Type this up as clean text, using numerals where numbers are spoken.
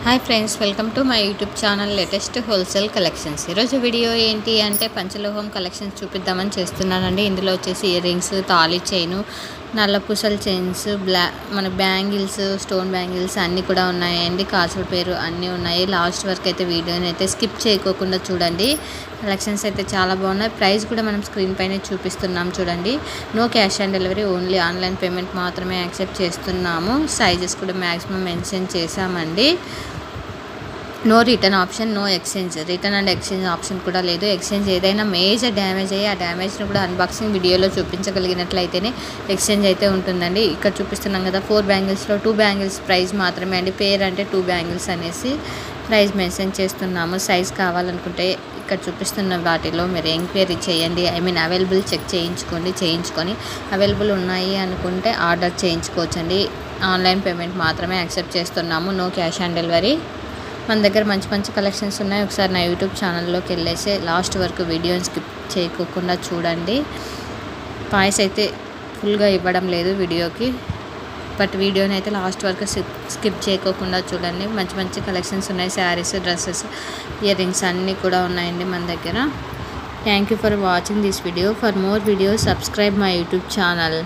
Hi friends, welcome to my YouTube channel latest wholesale collections. ఈరోజు video ఏంటి అంటే పంచలోహం collections చూపిద్దామని చేస్తున్నానండి. ఇందులో వచ్చేసి ఇయర్ రింగ్స్, తాళి చైను, నల్ల పూసల చైన్స్, మన బ్యాంగిల్స్, స్టోన్ బ్యాంగిల్స్ అన్నీ కూడా ఉన్నాయండి. కాసుల పేరు అన్నీ ఉన్నాయి. లాస్ట్ వరకు అయితే వీడియోని అయితే స్కిప్ చేయకోకుండా చూడండి. కలెక్షన్స్ అయితే చాలా బాగున్నాయి. ప్రైస్ కూడా మనం స్క్రీన్ పైనే చూపిస్తున్నాం చూడండి. No cash on delivery, only online payment మాత్రమే యాక్సెప్ట్ చేస్తున్నాము. సైజెస్ కూడా మ్యాక్సిమం మెన్షన్ చేసామండి. No return option, no exchange. Return and exchange option కూడా లేదు. ఎక్స్చేంజ్ ఏదైనా మేజర్ డ్యామేజ్ అయ్యి ఆ డ్యామేజ్ని కూడా అన్బాక్సింగ్ వీడియోలో చూపించగలిగినట్లయితేనే ఎక్స్చేంజ్ అయితే ఉంటుందండి. ఇక్కడ చూపిస్తున్నాం కదా 4 బ్యాంగిల్స్లో 2 బ్యాంగిల్స్ ప్రైస్ మాత్రమే అండి. పేరు అంటే 2 బ్యాంగిల్స్ అనేసి ప్రైస్ మెన్షన్ చేస్తున్నాము. సైజ్ కావాలనుకుంటే ఇక్కడ చూపిస్తున్న వాటిలో మీరు ఎంక్వైరీ చేయండి. అవైలబుల్ చెక్ చేయించుకొని అవైలబుల్ ఉన్నాయి అనుకుంటే ఆర్డర్ చేయించుకోవచ్చండి. ఆన్లైన్ పేమెంట్ మాత్రమే యాక్సెప్ట్ చేస్తున్నాము. No cash on delivery. మన దగ్గర మంచి మంచి కలెక్షన్స్ ఉన్నాయి. ఒకసారి నా యూట్యూబ్ ఛానల్లోకి వెళ్ళేసి లాస్ట్ వరకు వీడియోని స్కిప్ చేయకోకుండా చూడండి. వాయిస్ అయితే ఫుల్గా ఇవ్వడం లేదు వీడియోకి, బట్ వీడియోని అయితే లాస్ట్ వరకు స్కిప్ చేయకోకుండా చూడండి. మంచి మంచి కలెక్షన్స్ ఉన్నాయి. శారీస్, డ్రెస్సెస్, ఇయర్ రింగ్స్ అన్నీ కూడా ఉన్నాయండి మన దగ్గర. Thank you for watching this video. For more videos subscribe my YouTube channel.